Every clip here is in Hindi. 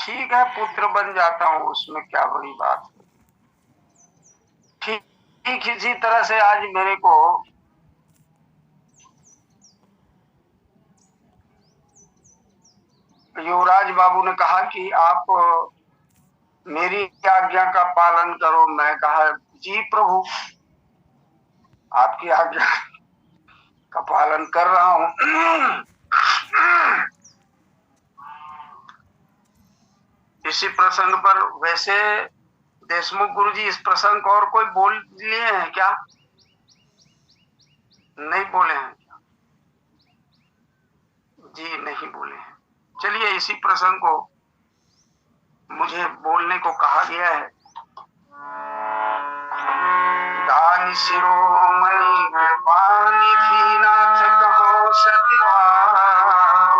ठीक है, पुत्र बन जाता हूँ, उसमें क्या बड़ी बात है। ठीक ठीक इसी तरह से आज मेरे को युवराज बाबू ने कहा कि आप मेरी आज्ञा का पालन करो। मैं कहा जी प्रभु, आपकी आज्ञा का पालन कर रहा हूं। इसी प्रसंग पर वैसे देशमुख गुरुजी इस प्रसंग को और कोई बोल लिए हैं क्या? नहीं बोले हैं क्या? जी नहीं बोले हैं। चलिए, इसी प्रसंग को मुझे बोलने को कहा गया है। दान शिरोमणि कृपानिधि नाथ कहो सत्यवान,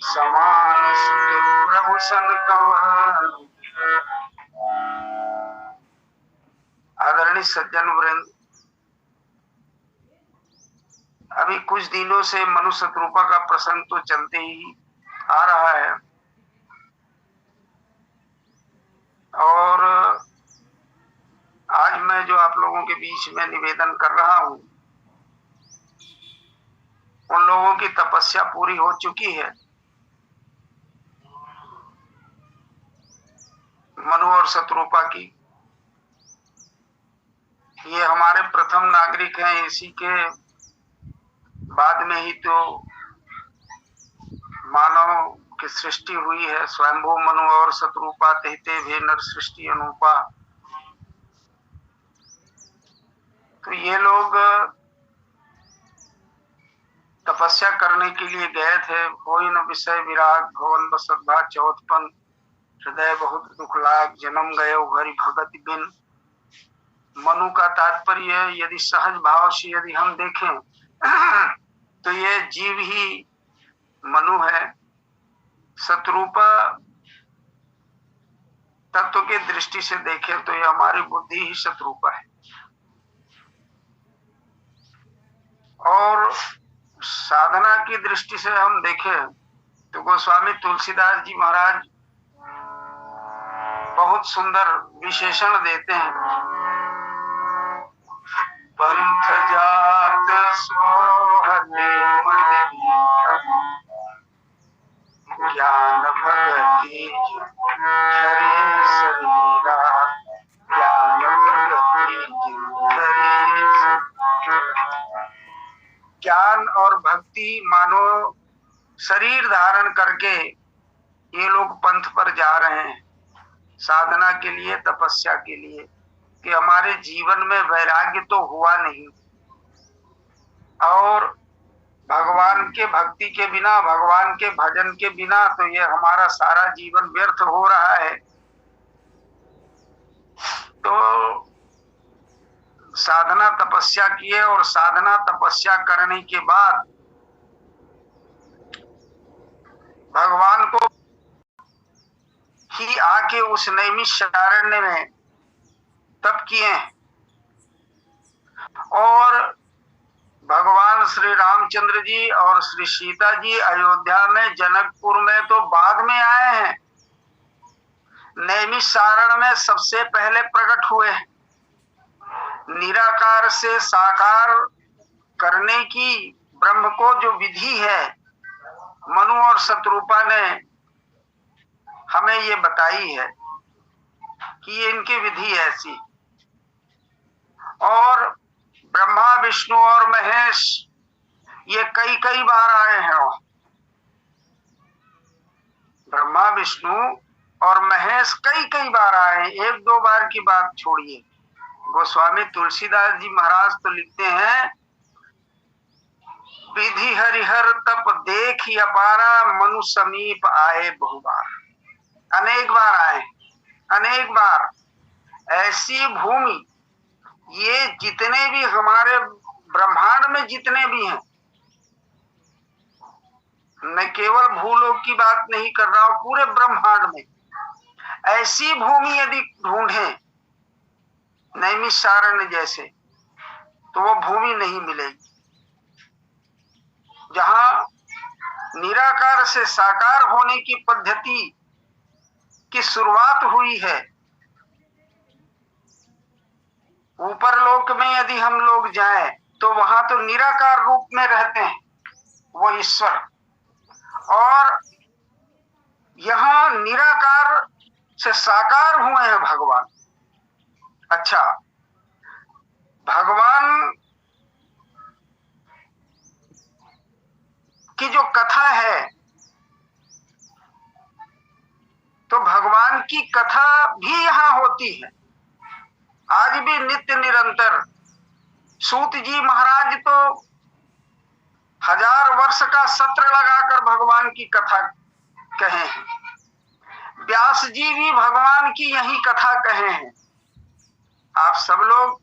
समान प्रभु सन कंवर। आदरणीय सज्जन वृंद, अभी कुछ दिनों से मनु शत्रुपा का प्रसंग तो चलते ही आ रहा है, और आज मैं जो आप लोगों के बीच में निवेदन कर रहा हूं, उन लोगों की तपस्या पूरी हो चुकी है। मनु और शत्रुपा की, ये हमारे प्रथम नागरिक हैं। इसी के बाद में ही तो मानव की सृष्टि हुई है। स्वयंभू मनु और शत्रुपा तेहते भे नर सृष्टि अनुपा। तो ये लोग तपस्या करने के लिए गए थे। कोई न विषय विराग भवन बसद्भा चौथपन, हृदय बहुत दुख लाग जन्म गए हरि भगत बिन। मनु का तात्पर्य यदि सहज भाव से यदि हम देखें तो ये जीव ही मनु है। शत्रुपा तत्व के दृष्टि से देखें तो ये हमारी बुद्धि ही शत्रुपा है। और साधना की दृष्टि से हम देखें तो गोस्वामी तुलसीदास जी महाराज बहुत सुंदर विशेषण देते हैं। पंथ जात सोहते ज्ञान भगति हरे शरीरा, ज्ञान भगति हरे। ज्ञान और भक्ति मानो शरीर धारण करके ये लोग पंथ पर जा रहे हैं, साधना के लिए, तपस्या के लिए, कि हमारे जीवन में वैराग्य तो हुआ नहीं, और भगवान के भक्ति के बिना, भगवान के भजन के बिना तो ये हमारा सारा जीवन व्यर्थ हो रहा है। तो साधना तपस्या किए, और साधना तपस्या करने के बाद भगवान को ही आके उस नैमिषारण्य में तप किए। और भगवान श्री रामचंद्र जी और श्री सीता जी अयोध्या में, जनकपुर में तो बाद में आए हैं। नैमिषारण्य में सबसे पहले प्रकट हुए। निराकार से साकार करने की ब्रह्म को जो विधि है, मनु और शत्रुपा ने हमें ये बताई है कि ये इनकी विधि ऐसी। और ब्रह्मा विष्णु और महेश ये कई कई बार आए हैं। ब्रह्मा विष्णु और महेश कई कई बार आए हैं, एक दो बार की बात छोड़िए। गोस्वामी तुलसीदास जी महाराज तो लिखते हैं, विधि हरिहर तप देख अपारा, मनु समीप आए बहुबार। अनेक बार आए, अनेक बार। ऐसी भूमि, ये जितने भी हमारे ब्रह्मांड में जितने भी हैं, मैं केवल भूलोक की बात नहीं कर रहा हूं, पूरे ब्रह्मांड में ऐसी भूमि यदि ढूंढे नैमिषारण्य जैसे, तो वो भूमि नहीं मिलेगी जहां निराकार से साकार होने की पद्धति की शुरुआत हुई है। ऊपर लोक में यदि हम लोग जाएं तो वहां तो निराकार रूप में रहते हैं वो ईश्वर, और यहां निराकार से साकार हुए हैं भगवान। अच्छा, भगवान की जो कथा है, तो भगवान की कथा भी यहां होती है आज भी नित्य निरंतर। सूत जी महाराज तो 1000 वर्ष का सत्र लगाकर भगवान की कथा कहे हैं। व्यास जी भी भगवान की यही कथा कहे हैं। आप सब लोग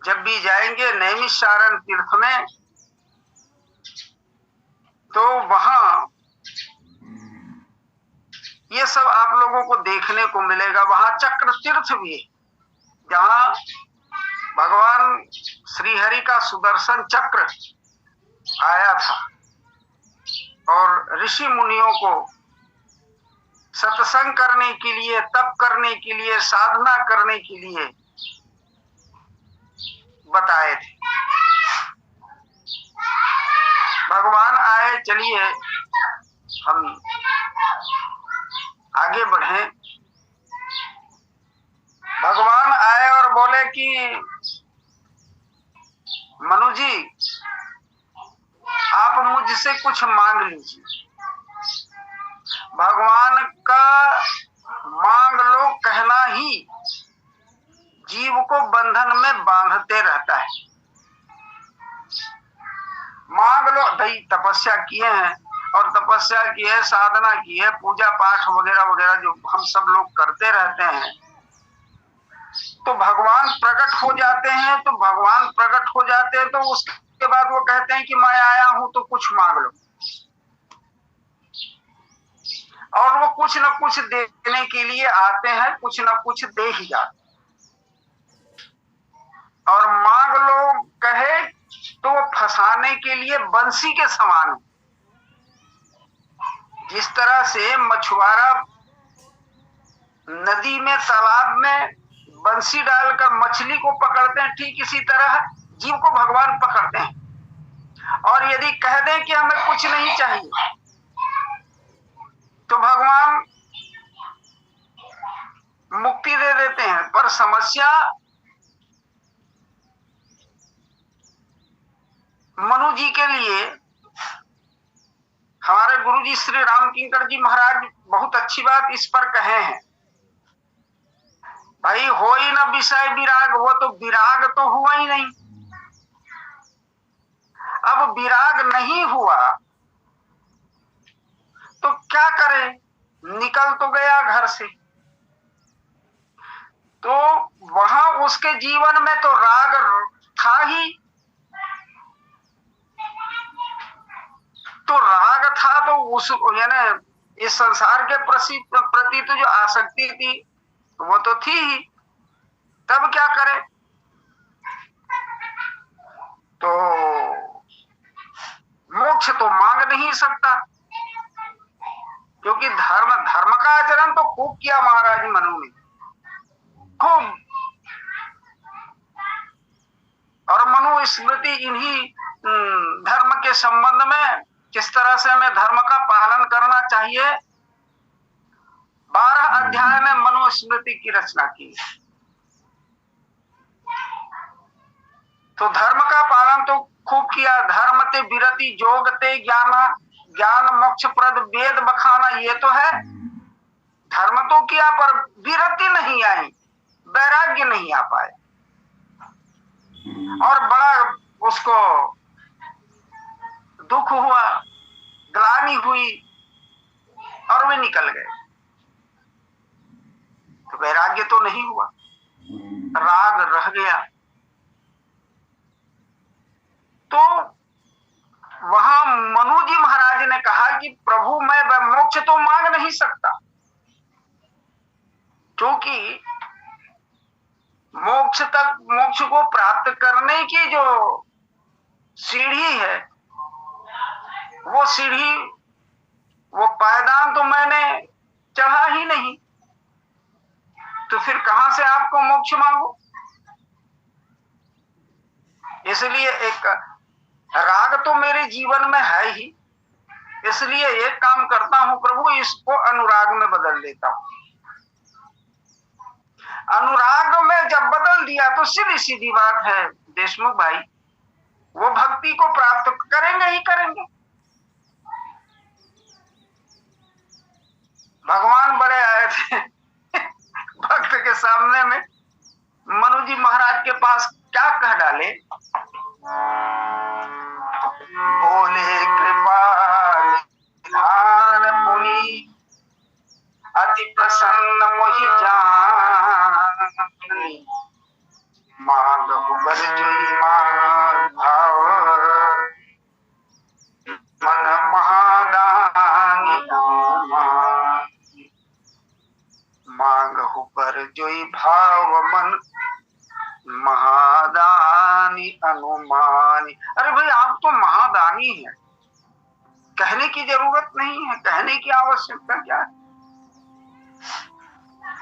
जब भी जाएंगे नैमिषारण्य तीर्थ में तो वहां ये सब आप लोगों को देखने को मिलेगा। वहां चक्र तीर्थ भी है, जहां भगवान श्रीहरि का सुदर्शन चक्र आया था और ऋषि मुनियों को सत्संग करने के लिए, तप करने के लिए, साधना करने के लिए बताए थे। भगवान आए, चलिए हम आगे बढ़े। भगवान आए और बोले कि मनु जी, आप मुझसे कुछ मांग लीजिए। भगवान का मांग लो कहना ही जीव को बंधन में बांधते रहता है। मांग लो, भाई तपस्या किए हैं और तपस्या की है, साधना की है, पूजा पाठ वगैरह वगैरह जो हम सब लोग करते रहते हैं, तो भगवान प्रकट हो जाते हैं। तो भगवान प्रकट हो जाते हैं तो उसके बाद वो कहते हैं कि मैं आया हूं तो कुछ मांग लो, और वो कुछ न कुछ देने के लिए आते हैं, कुछ न कुछ दे ही जाते। और मांग लो कहे तो वो फंसाने के लिए बंसी के समान है। जिस तरह से मछुआरा नदी में, तालाब में बंसी डालकर मछली को पकड़ते हैं, ठीक इसी तरह जीव को भगवान पकड़ते हैं। और यदि कह दें कि हमें कुछ नहीं चाहिए तो भगवान मुक्ति दे देते हैं। पर समस्या मनु जी के लिए हमारे गुरु जी श्री राम किंकर जी महाराज बहुत अच्छी बात इस पर कहे हैं। भाई हो ही न विषय विराग, वो तो विराग तो हुआ ही नहीं। अब विराग नहीं हुआ तो क्या करे, निकल तो गया घर से। तो वहां उसके जीवन में तो राग था ही, तो राग था तो उस यानी इस संसार के प्रति तो जो आसक्ति थी वो तो थी ही। तब क्या करे, तो मोक्ष तो मांग नहीं सकता, क्योंकि धर्म का आचरण तो खूब किया महाराज मनु ने, खूब। और मनु स्मृति इन्हीं धर्म के संबंध में किस तरह से हमें धर्म का पालन करना चाहिए 12 अध्याय में मनु स्मृति की रचना की। तो धर्म का पालन तो खूब किया। धर्म ते विरति जोग ते ज्ञान मोक्ष प्रद वेद बखाना, ये तो है। धर्म तो किया पर विरति नहीं आई, वैराग्य नहीं आ पाए, और बड़ा उसको दुख हुआ, ग्लानि हुई और वे निकल गए। तो वैराग्य तो नहीं हुआ, राग रह गया। तो वहां मनु जी महाराज ने कहा कि प्रभु मैं मोक्ष तो मांग नहीं सकता, क्योंकि मोक्ष को प्राप्त करने की जो सीढ़ी है वो सीढ़ी वो पायदान तो मैंने चढ़ा ही नहीं, तो फिर कहां से आपको मोक्ष मांगू? इसलिए एक राग तो मेरे जीवन में है ही, इसलिए एक काम करता हूं प्रभु, इसको अनुराग में बदल देता हूं। अनुराग में जब बदल दिया तो सीधी सीधी बात है देशमुख भाई, वो भक्ति को प्राप्त करेंगे ही करेंगे। भगवान बड़े आए थे भक्त के सामने में, मनु जी महाराज के पास क्या कह डाले, बोले कृपाल निधान मुनि अति प्रसन्न मोहि जानी, मांगहु बर जोई मान भाव मन महादानी अनुमानी, मांगहु बर जोई भाव मन महादानी अनुमानी। अरे भाई आप तो महादानी हैं, कहने की जरूरत नहीं है, कहने की आवश्यकता क्या है,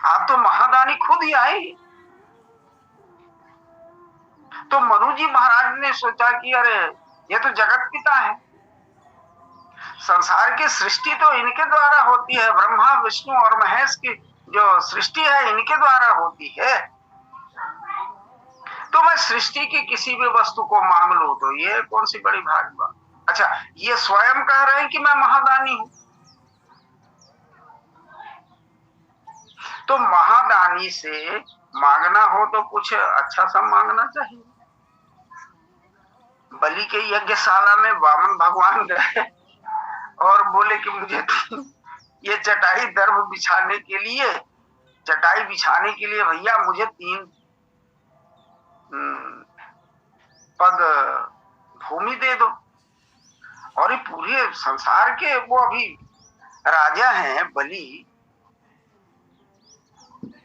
आप तो महादानी खुद ही आए। तो मनु जी महाराज ने सोचा कि अरे ये तो जगत पिता है, संसार की सृष्टि तो इनके द्वारा होती है, ब्रह्मा विष्णु और महेश की जो सृष्टि है इनके द्वारा होती है, तो मैं सृष्टि की किसी भी वस्तु को मांग लूं तो ये कौन सी बड़ी भारी बात। अच्छा, ये स्वयं कह रहे हैं कि मैं महादानी हूं, तो महादानी से मांगना हो तो कुछ अच्छा सा मांगना चाहिए। बलि के यज्ञशाला में वामन भगवान गए और बोले कि मुझे ये चटाई दर्भ बिछाने के लिए, चटाई बिछाने के लिए भैया मुझे 3 पग भूमि दे दो। और ये पूरे संसार के वो अभी राजा हैं बलि,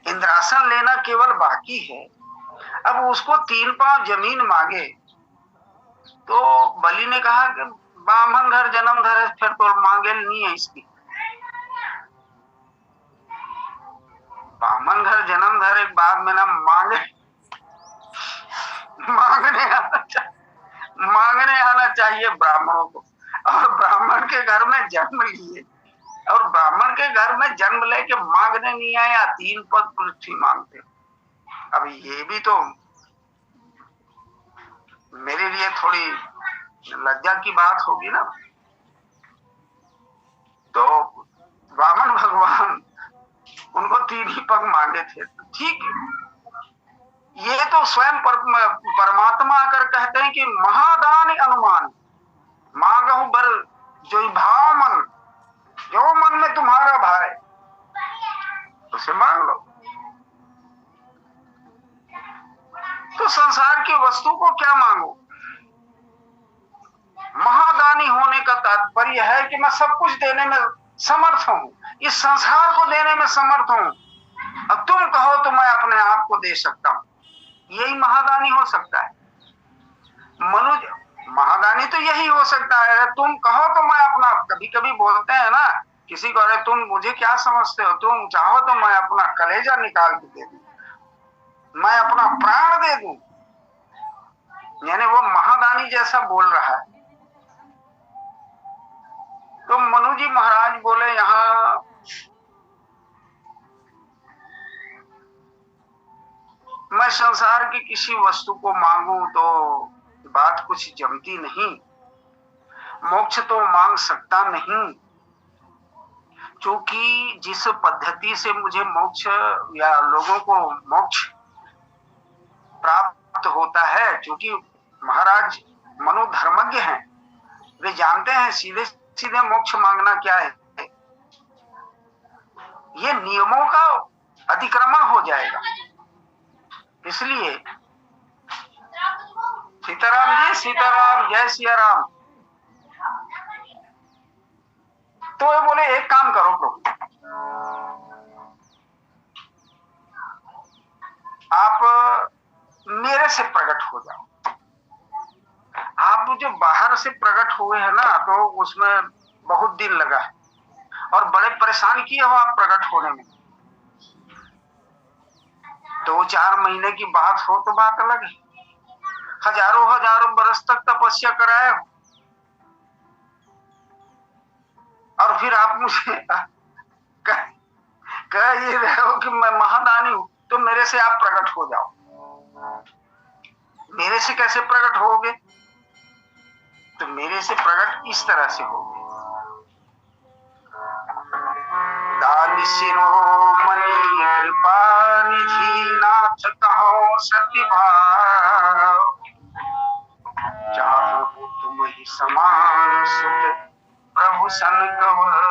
इंद्रासन लेना केवल बाकी है, अब उसको 3 पांव जमीन मांगे तो बलि ने कहा कि बामन घर जन्म धरे, फिर तो मांगे नहीं है इसकी। बामन घर जन्म धरे बाद में ना मांगे, मांगने आना चाहिए ब्राह्मणों को, और ब्राह्मण के घर में जन्म लिए और ब्राह्मण के घर में जन्म लेके मांगने नहीं आया, 3 पग पृथ्वी मांगते। अब ये भी तो मेरे लिए थोड़ी लज्जा की बात होगी ना। तो वामन भगवान उनको 3 ही पग मांगे थे, ठीक है। ये तो स्वयं परमात्मा आकर कहते हैं कि महादानी अनुमान, मांगहु बर जो भाव मन, जो मन में तुम्हारा भाई उसे मांग लो। तो संसार की वस्तु को क्या मांगो? महादानी होने का तात्पर्य है कि मैं सब कुछ देने में समर्थ हूं, इस संसार को देने में समर्थ हूं। अब तुम कहो तो मैं अपने आप को दे सकता हूं, यही महादानी हो सकता है। मनुज महादानी तो यही हो सकता है, तुम कहो तो मैं अपना, कभी कभी बोलते हैं ना किसी को, अरे तुम मुझे क्या समझते हो, तुम चाहो तो मैं अपना कलेजा निकाल के दे दूं, मैं अपना प्राण दे दूं, यानी वो महादानी जैसा बोल रहा है। तो मनु जी महाराज बोले यहां मैं संसार की किसी वस्तु को मांगू तो बात कुछ जमती नहीं, मोक्ष तो मांग सकता नहीं, क्योंकि जिस पद्धति से मुझे मोक्ष या लोगों को मोक्ष प्राप्त होता है, क्योंकि महाराज मनु धर्मज्ञ हैं, वे जानते हैं सीधे सीधे मोक्ष मांगना क्या है, ये नियमों का अतिक्रमण हो जाएगा। इसलिए सीताराम जी, सीताराम, जय सिया राम। तो ये बोले एक काम करो प्रभु, आप मेरे से प्रकट हो जाओ। आप जो बाहर से प्रकट हुए हैं ना, तो उसमें बहुत दिन लगा है, और बड़े परेशान किए हो आप प्रकट होने में। 2-4 महीने की बात हो तो बात अलग है, हजारों बरस तक तपस्या कराए हो, और फिर आप मुझे कह ये रहे हो कि मैं महादानी हूं, तो मेरे से आप प्रकट हो जाओ। मेरे से कैसे प्रकट होगे? तो मेरे से प्रकट इस तरह से होगे। दान शिरोमणि कृपा निधि नाथ कहो सति भाव, चाहो तुम ही समान सुत प्रभु सन कवर।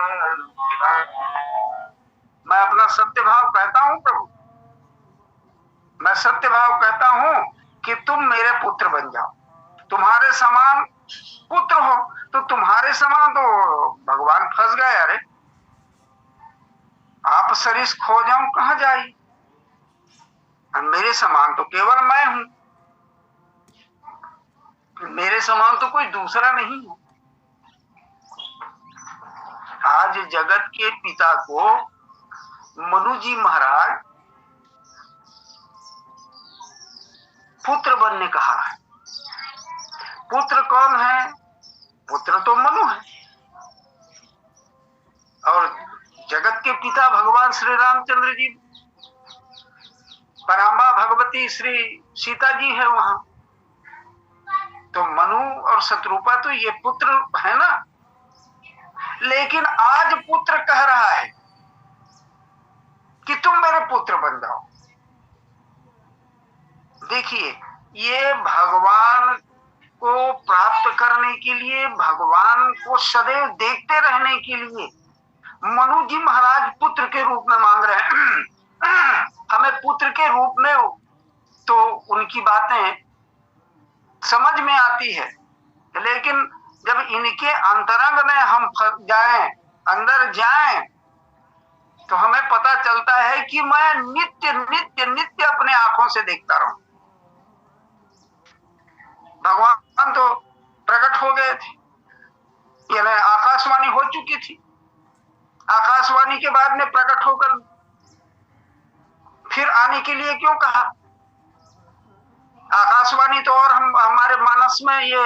मैं अपना सत्य भाव कहता हूं प्रभु, मैं सत्य भाव कहता हूं कि तुम मेरे पुत्र बन जाओ, तुम्हारे समान पुत्र हो। तो तुम्हारे समान तो भगवान फंस गए। अरे आप सरिस खो जाऊं कहां जाई, मेरे समान तो केवल मैं हूं, मेरे समान तो कोई दूसरा नहीं है। आज जगत के पिता को मनु जी महाराज पुत्र बनने कहा है। पुत्र कौन है? पुत्र तो मनु है, और जगत के पिता भगवान श्री रामचंद्र जी, परांबा भगवती श्री सीता जी है वहां। तो मनु और शत्रुपा तो ये पुत्र है ना। लेकिन आज पुत्र कह रहा है कि तुम मेरे पुत्र बन जाओ। देखिए, ये भगवान को प्राप्त करने के लिए, भगवान को सदैव देखते रहने के लिए मनु जी महाराज पुत्र के रूप में मांग रहे हैं। हमें पुत्र के रूप में तो उनकी बातें समझ में आती है, लेकिन जब इनके अंतरंग में हम जाएं, अंदर जाएं, तो हमें पता चलता है कि मैं नित्य नित्य नित्य अपने आंखों से देखता रहूं। भगवान तो प्रकट हो गए थे, यानी आकाशवाणी हो चुकी थी। आकाशवाणी के बाद में प्रकट होकर फिर आने के लिए क्यों कहा? आकाशवाणी तो और हमारे मानस में ये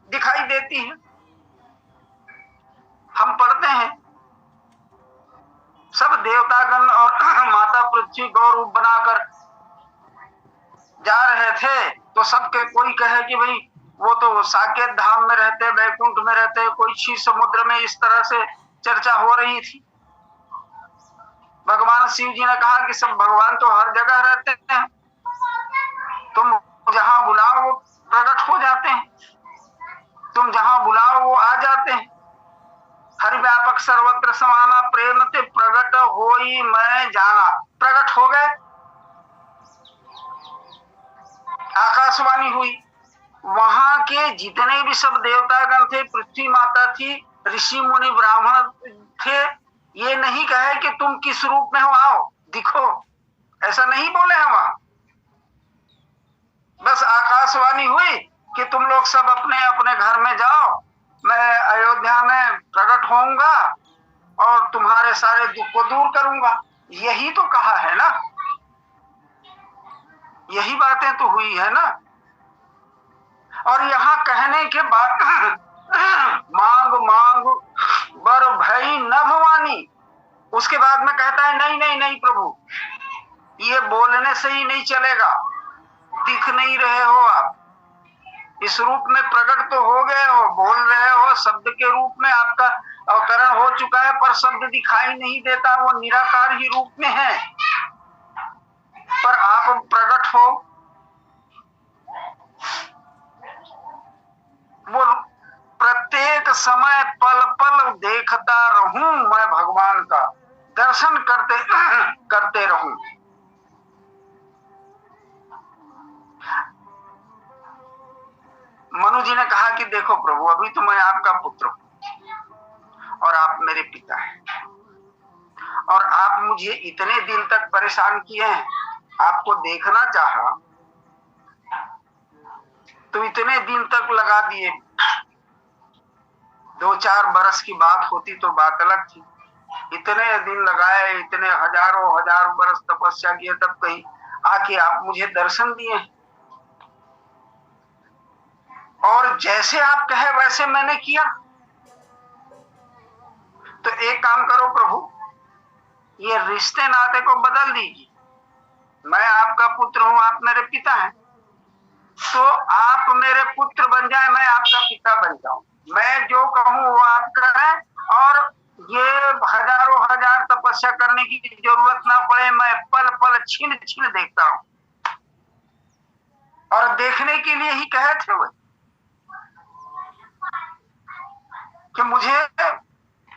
दिखाई देती है, हम पढ़ते हैं। सब देवतागण और माता पृथ्वी गौरूप बनाकर जा रहे थे, तो सबके कोई कहे कि भाई वो तो साकेत धाम में रहते, वैकुंठ में रहते, कोई क्षीर समुद्र में, इस तरह से चर्चा हो रही थी। भगवान शिव जी ने कहा कि सब भगवान तो हर जगह रहते हैं, तुम जहां बुलाओ वो प्रकट हो जाते हैं, तुम जहां बुलाओ वो आ जाते हैं। हरि व्यापक सर्वत्र समाना प्रेम ते प्रकट होई मैं जाना। प्रकट हो गए, आकाशवाणी हुई, वहां के जितने भी सब देवतागण थे, पृथ्वी माता थी, ऋषि मुनि ब्राह्मण थे, ये नहीं कहे कि तुम किस रूप में हो, आओ दिखो, ऐसा नहीं बोले हैं वहां। बस आकाशवाणी हुई कि तुम लोग सब अपने अपने घर में जाओ, मैं अयोध्या में प्रकट होऊंगा और तुम्हारे सारे दुख को दूर करूंगा। यही तो कहा है ना, यही बातें तो हुई है ना। और यहां कहने के बाद मांग मांग बर भई न भवानी, उसके बाद में कहता है नहीं नहीं नहीं प्रभु, ये बोलने से ही नहीं चलेगा, दिख नहीं रहे हो आप, इस रूप में प्रकट तो हो गए हो, बोल रहे हो, शब्द के रूप में आपका अवतरण हो चुका है, पर शब्द दिखाई नहीं देता, वो निराकार ही रूप में है, पर आप प्रकट हो। वो प्रत्येक समय पल पल देखता रहूं, मैं भगवान का दर्शन करते रहूं। मनु जी ने कहा कि देखो प्रभु, अभी तो मैं आपका पुत्र हूं और आप मेरे पिता हैं, और आप मुझे इतने दिन तक परेशान किए हैं, आपको देखना चाहा तो इतने दिन तक लगा दिए। 2-4 बरस की बात होती तो बात अलग थी, इतने दिन लगाए, इतने हजारों हजार बरस तपस्या किए, तब कहीं आके आप मुझे दर्शन दिए। और जैसे आप कहे वैसे मैंने किया। तो एक काम करो प्रभु, ये रिश्ते नाते को बदल दीजिए। मैं आपका पुत्र हूं, आप मेरे पिता हैं, तो आप मेरे पुत्र बन जाए, मैं आपका पिता बन जाऊं। मैं जो कहूं वो आप करें, और ये हजारों हजार तपस्या करने की जरूरत ना पड़े। मैं पल पल छीन छीन देखता हूं, और देखने के लिए ही कहे थे वो कि मुझे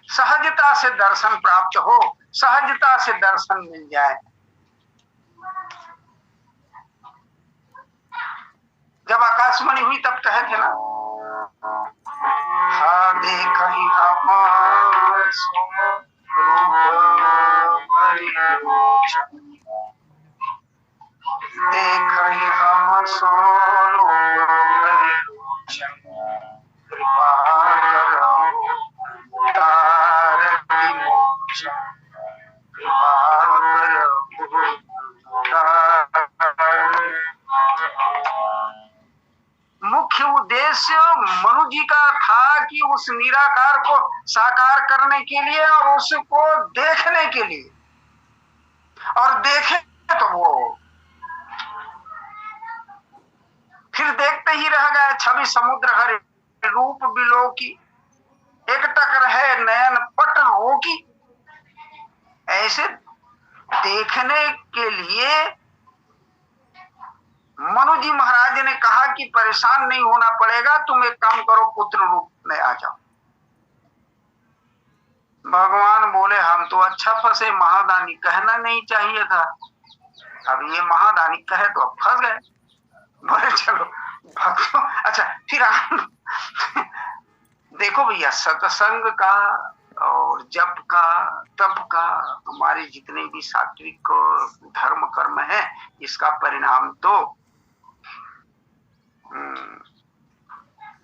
सहजता से दर्शन प्राप्त हो, सहजता से दर्शन मिल जाए। जब आकाशवाणी हुई तब कहे थे ना, हा देखहि हमार सो रूप परिलोचन, देखहि हम सो रूप परिलोचन, कृपा करहु तारक विमोचन, कृपा करहु तारक। मुख्य उद्देश्य मनु जी का था कि उस निराकार को साकार करने के लिए और उसको देखने के लिए, और देखे तो वो फिर देखते ही रह गए। छवि समुद्र हरे रूप बिलो की, एक टक रहे नयन पट हो की। ऐसे देखने के लिए मनु जी महाराज ने कहा कि परेशान नहीं होना पड़ेगा, तुम एक काम करो, पुत्र रूप में आ जाओ। भगवान बोले हम तो अच्छा फंसे, महादानी कहना नहीं चाहिए था। अब ये महादानी कहे तो अब फंस गए। बोले चलो भक्तों, अच्छा फिर देखो भैया, सत्संग का और जप का, तप का, हमारे जितने भी सात्विक धर्म कर्म है, इसका परिणाम तो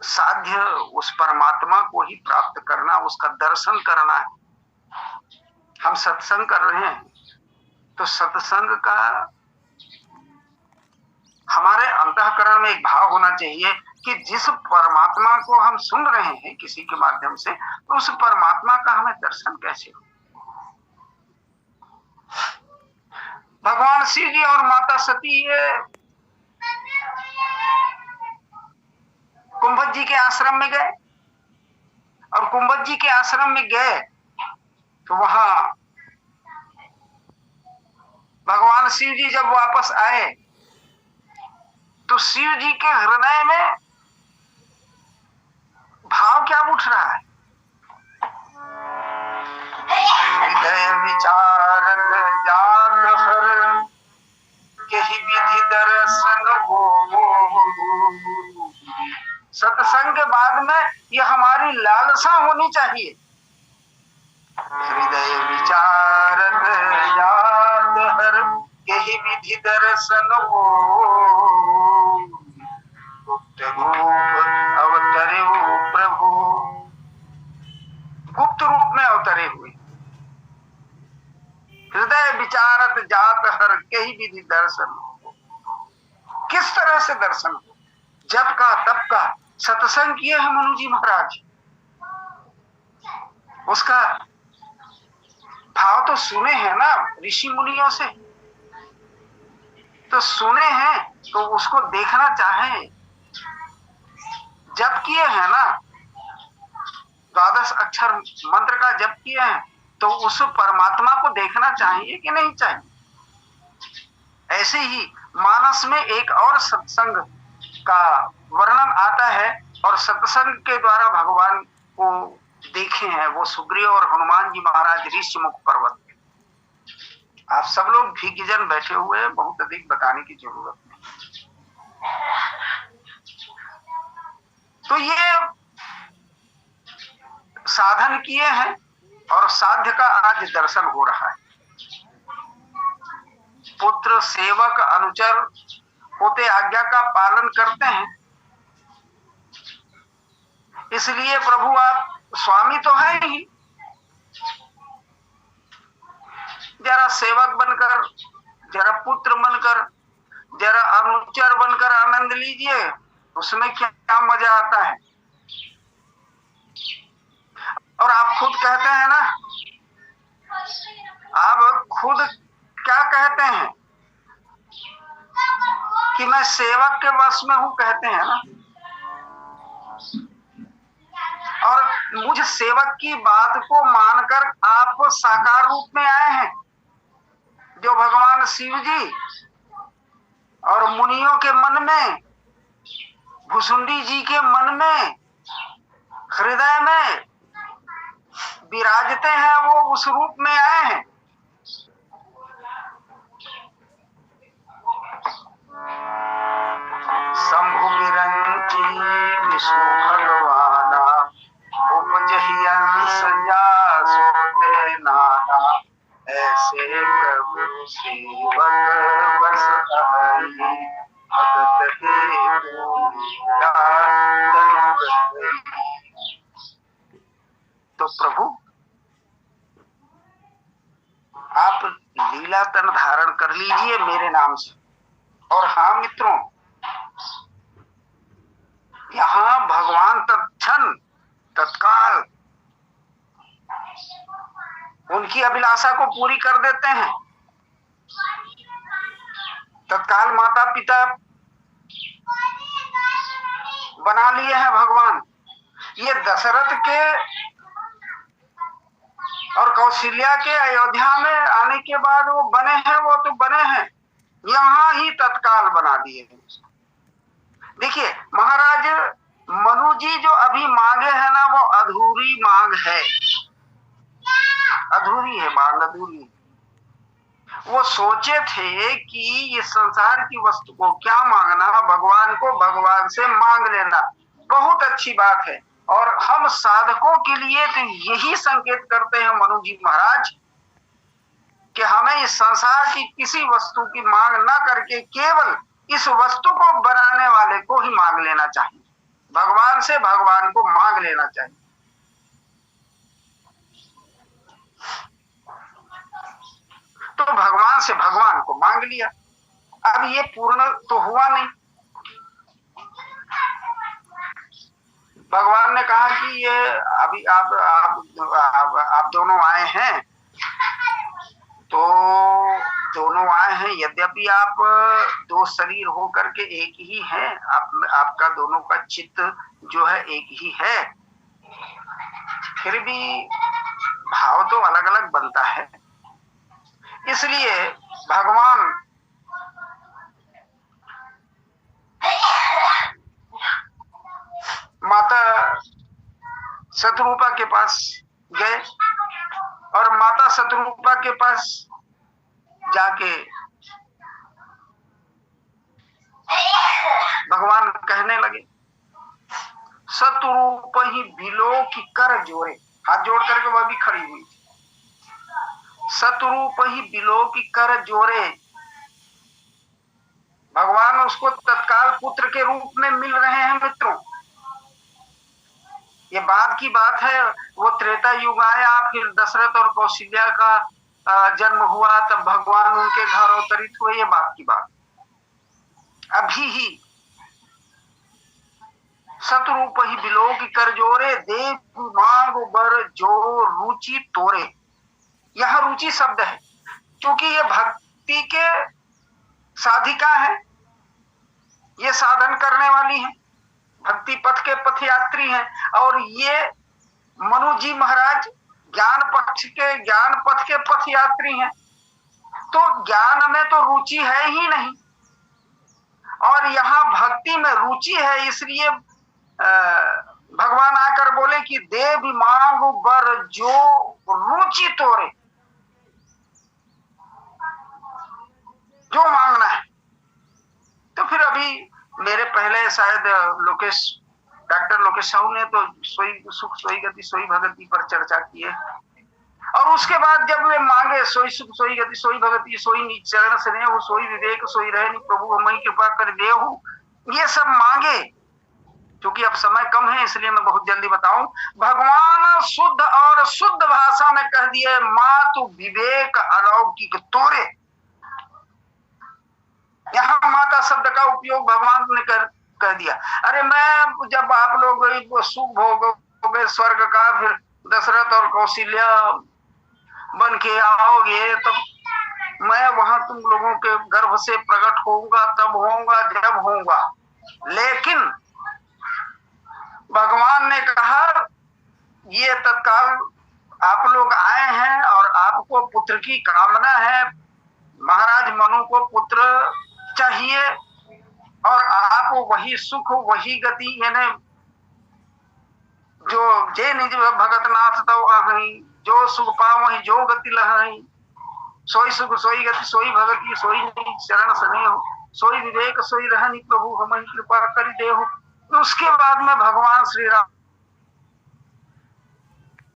साध्य उस परमात्मा को ही प्राप्त करना, उसका दर्शन करना है। हम सत्संग कर रहे हैं तो सत्संग का हमारे अंतःकरण में एक भाव होना चाहिए कि जिस परमात्मा को हम सुन रहे हैं किसी के माध्यम से, तो उस परमात्मा का हमें दर्शन कैसे हो। भगवान शिव जी और माता सती ये कुंभज जी के आश्रम में गए, और कुंभज जी के आश्रम में गए तो वहां भगवान शिव जी जब वापस आए तो शिव जी के हृदय में भाव क्या उठ रहा है? हृदय विचारत जात हर, केहि विधि दर्शन हो। सत्संग के बाद में यह हमारी लालसा होनी चाहिए। हृदय विचारत जात हर, केहि विधि दर्शन हो। गुप्त रूप अवतरे प्रभु, गुप्त रूप में अवतरे हुए। हृदय विचारत जात हर, केहि विधि दर्शन हो। किस तरह से दर्शन हो? जप का, तप का, सत्संग किए हैं मनु जी महाराज, उसका भाव तो सुने हैं ना ऋषि मुनियों से, तो सुने हैं तो उसको देखना चाहे। जप किए हैं ना, 12 अक्षर मंत्र का जप किए हैं, तो उस परमात्मा को देखना चाहिए कि नहीं चाहिए? ऐसे ही मानस में एक और सत्संग का वर्णन आता है, और सत्संग के द्वारा भगवान को देखे हैं वो सुग्रीव और हनुमान जी महाराज ऋषिमुख पर्वत में। आप सब लोग भिज्ञजन बैठे हुए हैं, बहुत अधिक बताने की जरूरत नहीं। तो ये साधन किए हैं और साध्य का आज दर्शन हो रहा है। पुत्र सेवक अनुचर होते आज्ञा का पालन करते हैं, इसलिए प्रभु आप स्वामी तो हैं ही, सेवक बनकर, जरा पुत्र बनकर, जरा अनुचर बनकर आनंद लीजिए, उसमें क्या मजा आता है। और आप खुद कहते हैं ना, आप खुद क्या कहते हैं कि मैं सेवक के वश में हूं, कहते हैं ना। और मुझ सेवक की बात को मानकर आप साकार रूप में आए हैं, जो भगवान शिव जी और मुनियों के मन में, भुसुंडी जी के मन में, हृदय में विराजते हैं, वो उस रूप में आए हैं। शंभु विरंची विष्णु भगवाना, उपजहि अंश जासोते नाना, ऐसे प्रभु सेवक बस आई, भगत के तो प्रभु आप लीला तन धारण कर लीजिए मेरे नाम से। और हाँ मित्रों, यहाँ भगवान तत्क्षण तत्काल उनकी अभिलाषा को पूरी कर देते हैं। तत्काल माता पिता बना लिए हैं भगवान। ये दशरथ के और कौशल्या के अयोध्या में आने के बाद वो बने हैं, वो तो बने हैं, यहां ही तत्काल बना दिए हैं। देखिए महाराज मनु जी जो अभी मांगे है ना, वो अधूरी मांग है, अधूरी है मांग, अधूरी। वो सोचे थे कि ये संसार की वस्तु को क्या मांगना, भगवान को भगवान से मांग लेना बहुत अच्छी बात है। और हम साधकों के लिए तो यही संकेत करते हैं मनु जी महाराज कि हमें इस संसार की किसी वस्तु की मांग ना करके केवल इस वस्तु को बनाने वाले को ही मांग लेना चाहिए, भगवान से भगवान को मांग लेना चाहिए। तो भगवान से भगवान को मांग लिया। अब ये पूर्ण तो हुआ नहीं। भगवान ने कहा कि ये अभी आप दोनों आए हैं, तो दोनों आए हैं, यद्यपि आप दो शरीर हो करके एक ही हैं, आपका दोनों का चित्त जो है एक ही है, फिर भी भाव तो अलग अलग बनता है। इसलिए भगवान माता शत्रुपा के पास गए और माता शत्रुपा के पास जाके भगवान कहने लगे, शत्रुप ही बिलो की कर जोड़े, हाथ जोड़ करके वह भी खड़ी हुई। शत्रुप ही बिलो की कर जोड़े, भगवान उसको तत्काल पुत्र के रूप में मिल रहे हैं मित्रों। ये बाद की बात है, वो त्रेता युग आया, फिर दशरथ और कौशल्या का जन्म हुआ, तब भगवान उनके घर अवतरित हुए, ये बात की बात। अभी ही शत्रुप ही बिलो की कर जोरे, देव मांग बर जो रुचि तोरे। यह रुचि शब्द है क्योंकि ये भक्ति के साधिका है, ये साधन करने वाली है, भक्ति पथ के पथ यात्री हैं। और ये मनु जी महाराज ज्ञान पथ के पथ यात्री हैं। तो ज्ञान में तो रुचि है ही नहीं, और यहाँ भक्ति में रुचि है, इसलिए भगवान आकर बोले कि देव मांग बर जो रुचि तोरे, जो मांगना है। तो फिर अभी मेरे पहले शायद डॉक्टर लोकेश साहू ने तो सोई सुख सोई गति सोई भगति पर चर्चा की है, और उसके बाद जब वे मांगे सोई सुख सोई गति सोई भगति सोई नीच चरण स्नेह सोई विवेक सोई रहे प्रभु हमें कृपा कर देहु, ये सब मांगे क्योंकि अब समय कम है इसलिए मैं बहुत जल्दी बताऊं। भगवान शुद्ध और शुद्ध भाषा में कह दिए, मातु विवेक अलौकिक तोरे। यहाँ माता शब्द का उपयोग भगवान ने कह दिया। अरे मैं जब आप लोग सुख भोगोगे स्वर्ग का, फिर दशरथ और कौशल्या बन के आओगे, तब मैं वहां तुम लोगों के गर्भ से प्रकट होऊंगा, तब होऊंगा जब होऊंगा। लेकिन भगवान ने कहा ये तत्काल आप लोग आए हैं और आपको पुत्र की कामना है, महाराज मनु को पुत्र चाहिए, और आप वही सुख वही गति, यानी जो जे निज भगत नाथ तो अहि, जो सुख पावहि जो गति लहहि, सोई सुख सोई गति सोई भगति, सोई निज चरण स्नेह, सोई विवेक सोई रहनि प्रभु हमहि कृपा करि देहु। उसके बाद में भगवान श्री राम